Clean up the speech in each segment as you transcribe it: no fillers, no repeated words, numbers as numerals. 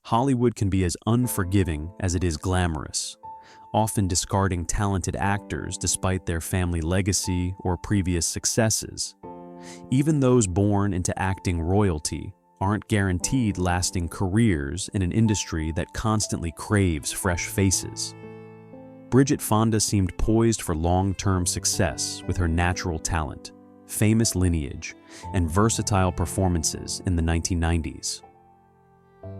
Hollywood can be as unforgiving as it is glamorous, often discarding talented actors despite their family legacy or previous successes. Even those born into acting royalty aren't guaranteed lasting careers in an industry that constantly craves fresh faces. Bridget Fonda seemed poised for long-term success with her natural talent, famous lineage, and versatile performances in the 1990s.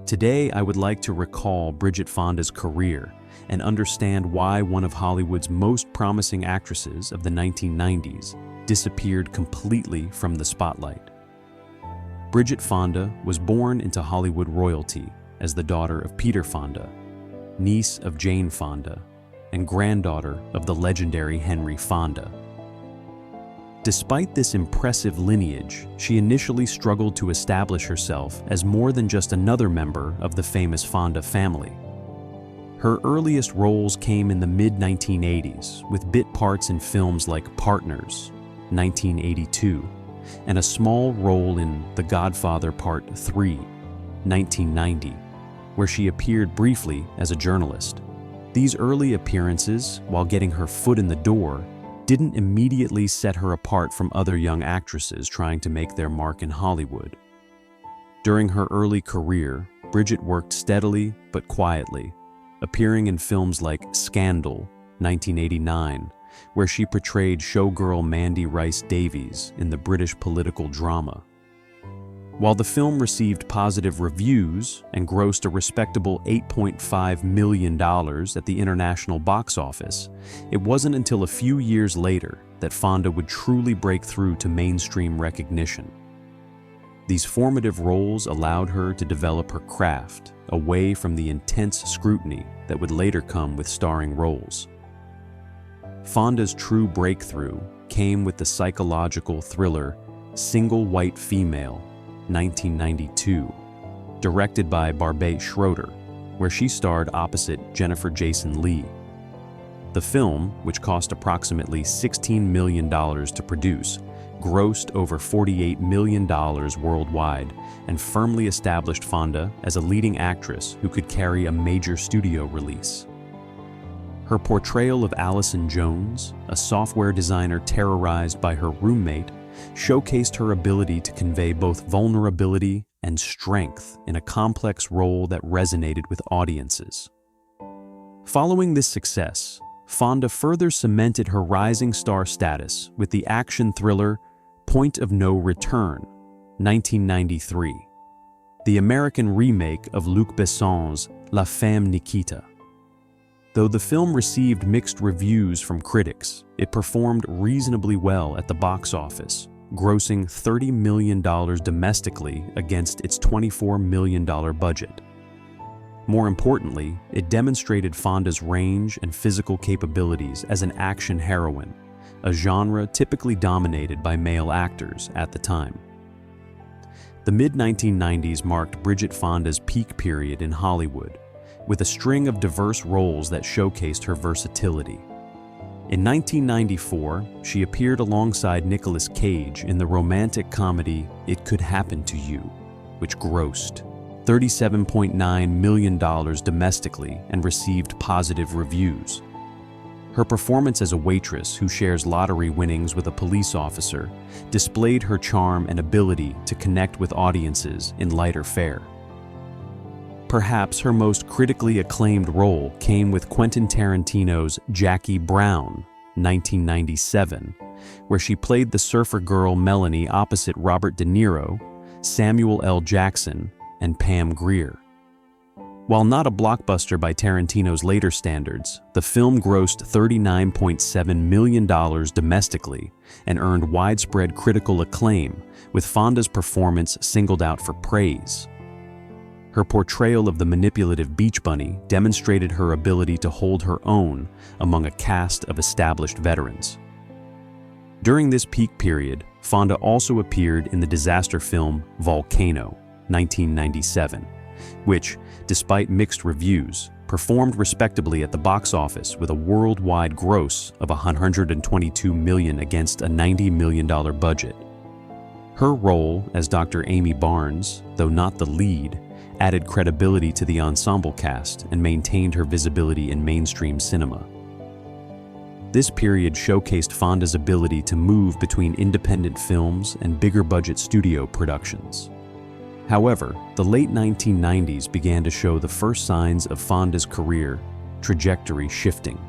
Today, I would like to recall Bridget Fonda's career and understand why one of Hollywood's most promising actresses of the 1990s disappeared completely from the spotlight. Bridget Fonda was born into Hollywood royalty as the daughter of Peter Fonda, niece of Jane Fonda, and granddaughter of the legendary Henry Fonda. Despite this impressive lineage, she initially struggled to establish herself as more than just another member of the famous Fonda family. Her earliest roles came in the mid-1980s with bit parts in films like Partners, 1982, and a small role in The Godfather Part 3, 1990, where she appeared briefly as a journalist. These early appearances, while getting her foot in the door, didn't immediately set her apart from other young actresses trying to make their mark in Hollywood. During her early career, Bridget worked steadily but quietly, appearing in films like Scandal, 1989, where she portrayed showgirl Mandy Rice Davies in the British political drama. While the film received positive reviews and grossed a respectable $8.5 million at the international box office, it wasn't until a few years later that Fonda would truly break through to mainstream recognition. These formative roles allowed her to develop her craft away from the intense scrutiny that would later come with starring roles. Fonda's true breakthrough came with the psychological thriller Single White Female, 1992, directed by Barbet Schroeder, where she starred opposite Jennifer Jason Leigh. The film, which cost approximately $16 million to produce, grossed over $48 million worldwide and firmly established Fonda as a leading actress who could carry a major studio release. Her portrayal of Allison Jones, a software designer terrorized by her roommate, showcased her ability to convey both vulnerability and strength in a complex role that resonated with audiences. Following this success, Fonda further cemented her rising star status with the action thriller Point of No Return, 1993, the American remake of Luc Besson's La Femme Nikita. Though the film received mixed reviews from critics, it performed reasonably well at the box office, grossing $30 million domestically against its $24 million budget. More importantly, it demonstrated Fonda's range and physical capabilities as an action heroine, a genre typically dominated by male actors at the time. The mid-1990s marked Bridget Fonda's peak period in Hollywood, with a string of diverse roles that showcased her versatility. In 1994, she appeared alongside Nicolas Cage in the romantic comedy It Could Happen to You, which grossed $37.9 million domestically and received positive reviews. Her performance as a waitress who shares lottery winnings with a police officer displayed her charm and ability to connect with audiences in lighter fare. Perhaps her most critically acclaimed role came with Quentin Tarantino's Jackie Brown, 1997, where she played the surfer girl Melanie opposite Robert De Niro, Samuel L. Jackson, and Pam Grier. While not a blockbuster by Tarantino's later standards, the film grossed $39.7 million domestically and earned widespread critical acclaim, with Fonda's performance singled out for praise. Her portrayal of the manipulative beach bunny demonstrated her ability to hold her own among a cast of established veterans. During this peak period, Fonda also appeared in the disaster film Volcano, 1997, which, despite mixed reviews, performed respectably at the box office with a worldwide gross of $122 million against a $90 million budget. Her role as Dr. Amy Barnes, though not the lead, added credibility to the ensemble cast and maintained her visibility in mainstream cinema. This period showcased Fonda's ability to move between independent films and bigger-budget studio productions. However, the late 1990s began to show the first signs of Fonda's career trajectory shifting.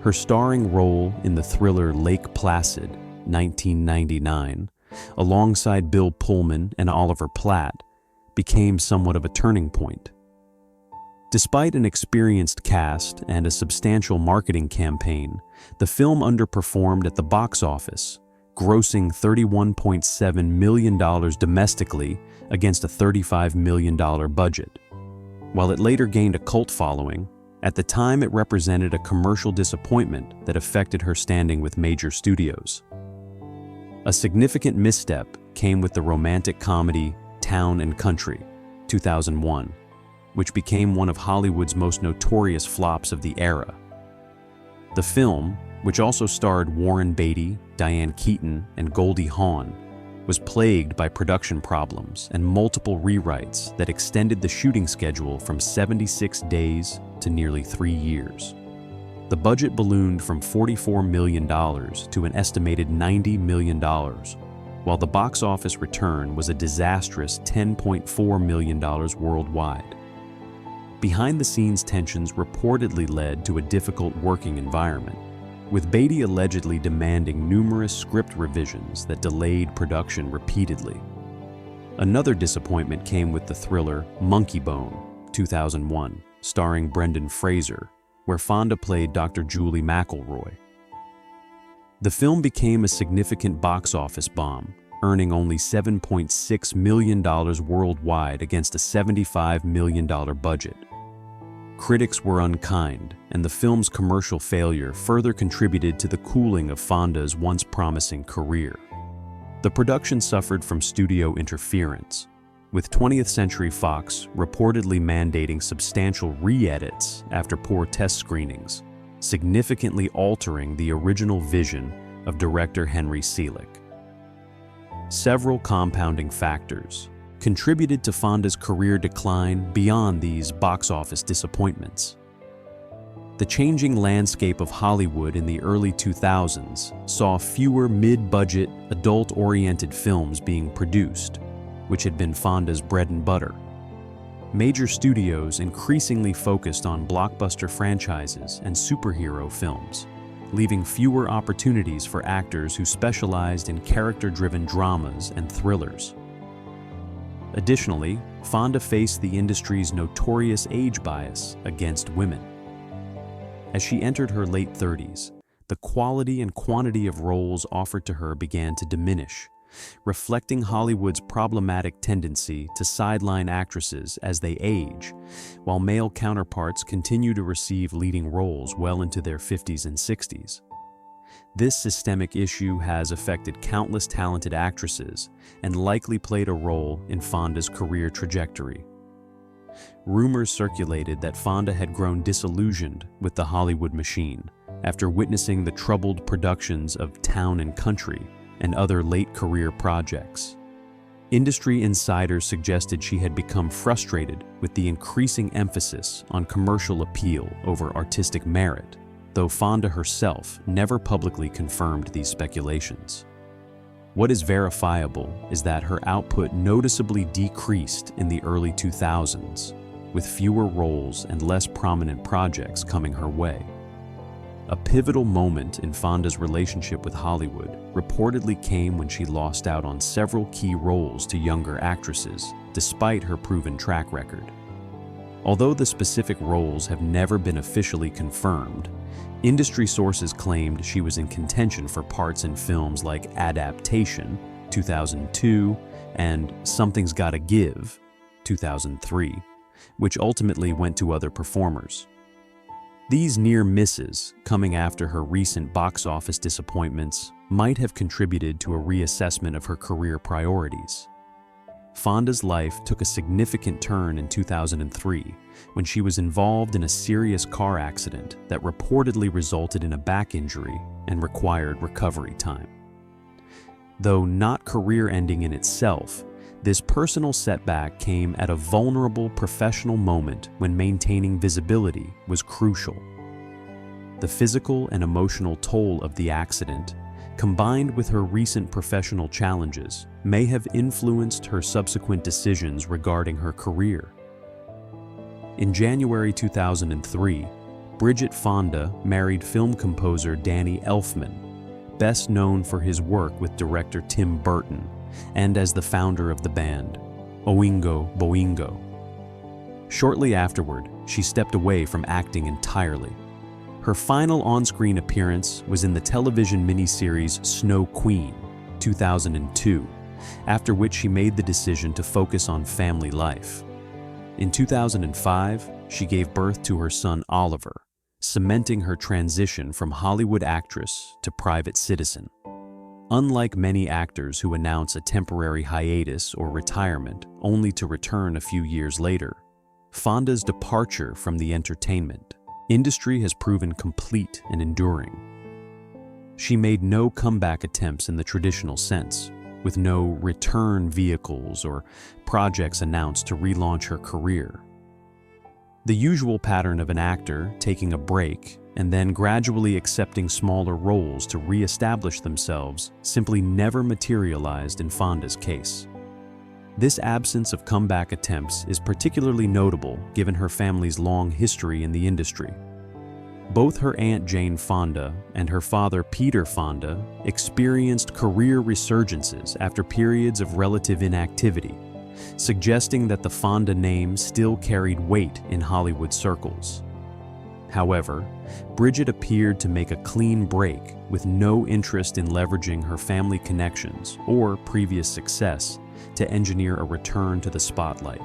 Her starring role in the thriller Lake Placid, 1999, alongside Bill Pullman and Oliver Platt, became somewhat of a turning point. Despite an experienced cast and a substantial marketing campaign, the film underperformed at the box office, grossing $31.7 million domestically against a $35 million budget. While it later gained a cult following, at the time it represented a commercial disappointment that affected her standing with major studios. A significant misstep came with the romantic comedy Town and Country, 2001, which became one of Hollywood's most notorious flops of the era. The film, which also starred Warren Beatty, Diane Keaton, and Goldie Hawn, was plagued by production problems and multiple rewrites that extended the shooting schedule from 76 days to nearly 3 years. The budget ballooned from $44 million to an estimated $90 million, while the box office return was a disastrous $10.4 million worldwide. Behind-the-scenes tensions reportedly led to a difficult working environment, with Beatty allegedly demanding numerous script revisions that delayed production repeatedly. Another disappointment came with the thriller Monkey Bone, 2001, starring Brendan Fraser, where Fonda played Dr. Julie McElroy. The film became a significant box office bomb, earning only $7.6 million worldwide against a $75 million budget. Critics were unkind, and the film's commercial failure further contributed to the cooling of Fonda's once promising career. The production suffered from studio interference, with 20th Century Fox reportedly mandating substantial re-edits after poor test screenings, significantly altering the original vision of director Henry Selick. Several compounding factors contributed to Fonda's career decline beyond these box office disappointments. The changing landscape of Hollywood in the early 2000s saw fewer mid-budget, adult-oriented films being produced, which had been Fonda's bread and butter. Major studios increasingly focused on blockbuster franchises and superhero films, leaving fewer opportunities for actors who specialized in character-driven dramas and thrillers. Additionally, Fonda faced the industry's notorious age bias against women. As she entered her late 30s, the quality and quantity of roles offered to her began to diminish, reflecting Hollywood's problematic tendency to sideline actresses as they age, while male counterparts continue to receive leading roles well into their 50s and 60s. This systemic issue has affected countless talented actresses and likely played a role in Fonda's career trajectory. Rumors circulated that Fonda had grown disillusioned with the Hollywood machine after witnessing the troubled productions of Town and Country and other late-career projects. Industry insiders suggested she had become frustrated with the increasing emphasis on commercial appeal over artistic merit, though Fonda herself never publicly confirmed these speculations. What is verifiable is that her output noticeably decreased in the early 2000s, with fewer roles and less prominent projects coming her way. A pivotal moment in Fonda's relationship with Hollywood reportedly came when she lost out on several key roles to younger actresses, despite her proven track record. Although the specific roles have never been officially confirmed, industry sources claimed she was in contention for parts in films like Adaptation, 2002, and Something's Gotta Give, 2003, which ultimately went to other performers. These near misses, coming after her recent box office disappointments, might have contributed to a reassessment of her career priorities. Fonda's life took a significant turn in 2003 when she was involved in a serious car accident that reportedly resulted in a back injury and required recovery time. Though not career-ending in itself, this personal setback came at a vulnerable professional moment when maintaining visibility was crucial. The physical and emotional toll of the accident, combined with her recent professional challenges, may have influenced her subsequent decisions regarding her career. In January 2003, Bridget Fonda married film composer Danny Elfman, best known for his work with director Tim Burton and as the founder of the band, Oingo Boingo. Shortly afterward, she stepped away from acting entirely. Her final on-screen appearance was in the television miniseries Snow Queen, 2002, after which she made the decision to focus on family life. In 2005, she gave birth to her son Oliver, cementing her transition from Hollywood actress to private citizen. Unlike many actors who announce a temporary hiatus or retirement only to return a few years later, Fonda's departure from the entertainment industry has proven complete and enduring. She made no comeback attempts in the traditional sense, with no return vehicles or projects announced to relaunch her career. The usual pattern of an actor taking a break and then gradually accepting smaller roles to re-establish themselves simply never materialized in Fonda's case. This absence of comeback attempts is particularly notable given her family's long history in the industry. Both her Aunt Jane Fonda and her father Peter Fonda experienced career resurgences after periods of relative inactivity, suggesting that the Fonda name still carried weight in Hollywood circles. However, Bridget appeared to make a clean break with no interest in leveraging her family connections or previous success to engineer a return to the spotlight.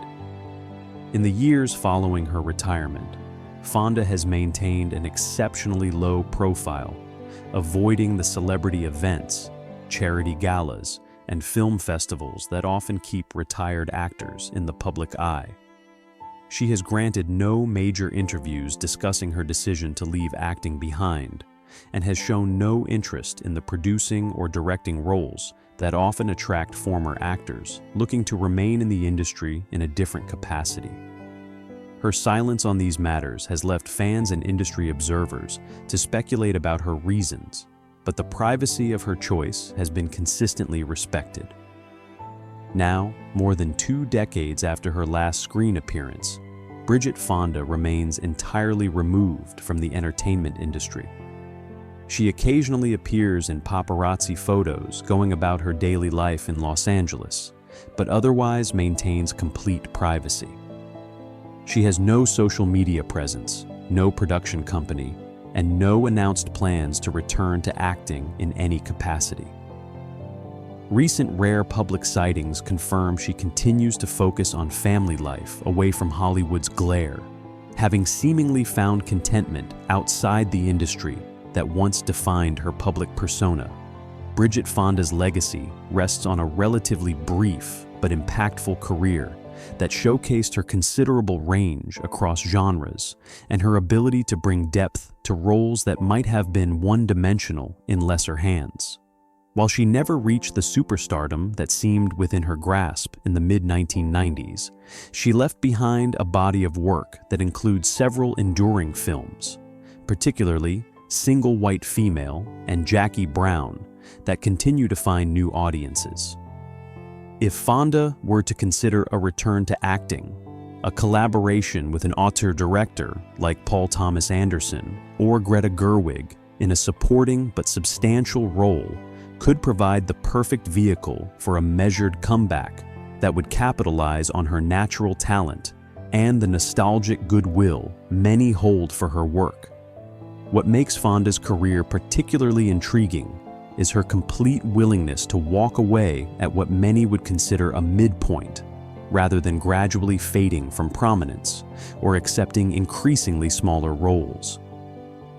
In the years following her retirement, Fonda has maintained an exceptionally low profile, avoiding the celebrity events, charity galas, and film festivals that often keep retired actors in the public eye. She has granted no major interviews discussing her decision to leave acting behind, and has shown no interest in the producing or directing roles that often attract former actors looking to remain in the industry in a different capacity. Her silence on these matters has left fans and industry observers to speculate about her reasons, but the privacy of her choice has been consistently respected. Now, more than 2 decades after her last screen appearance, Bridget Fonda remains entirely removed from the entertainment industry. She occasionally appears in paparazzi photos going about her daily life in Los Angeles, but otherwise maintains complete privacy. She has no social media presence, no production company, and no announced plans to return to acting in any capacity. Recent rare public sightings confirm she continues to focus on family life away from Hollywood's glare, having seemingly found contentment outside the industry that once defined her public persona. Bridget Fonda's legacy rests on a relatively brief but impactful career that showcased her considerable range across genres and her ability to bring depth to roles that might have been one-dimensional in lesser hands. While she never reached the superstardom that seemed within her grasp in the mid-1990s, she left behind a body of work that includes several enduring films, particularly Single White Female and Jackie Brown, that continue to find new audiences. If Fonda were to consider a return to acting, a collaboration with an auteur-director like Paul Thomas Anderson or Greta Gerwig in a supporting but substantial role could provide the perfect vehicle for a measured comeback that would capitalize on her natural talent and the nostalgic goodwill many hold for her work. What makes Fonda's career particularly intriguing is her complete willingness to walk away at what many would consider a midpoint, rather than gradually fading from prominence or accepting increasingly smaller roles.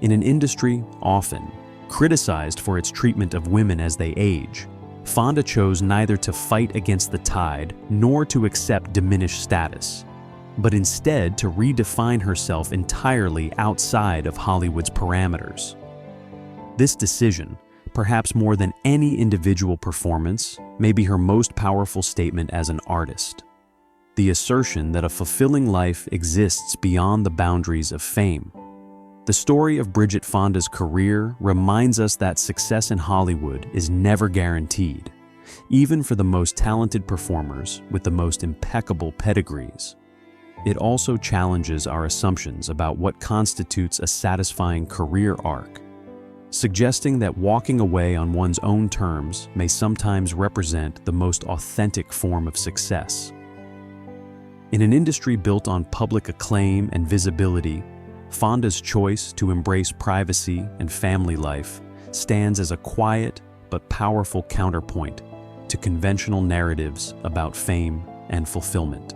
In an industry often criticized for its treatment of women as they age, Fonda chose neither to fight against the tide nor to accept diminished status, but instead to redefine herself entirely outside of Hollywood's parameters. This decision, perhaps more than any individual performance, may be her most powerful statement as an artist. The assertion that a fulfilling life exists beyond the boundaries of fame. The story of Bridget Fonda's career reminds us that success in Hollywood is never guaranteed, even for the most talented performers with the most impeccable pedigrees. It also challenges our assumptions about what constitutes a satisfying career arc, suggesting that walking away on one's own terms may sometimes represent the most authentic form of success. In an industry built on public acclaim and visibility, Fonda's choice to embrace privacy and family life stands as a quiet but powerful counterpoint to conventional narratives about fame and fulfillment.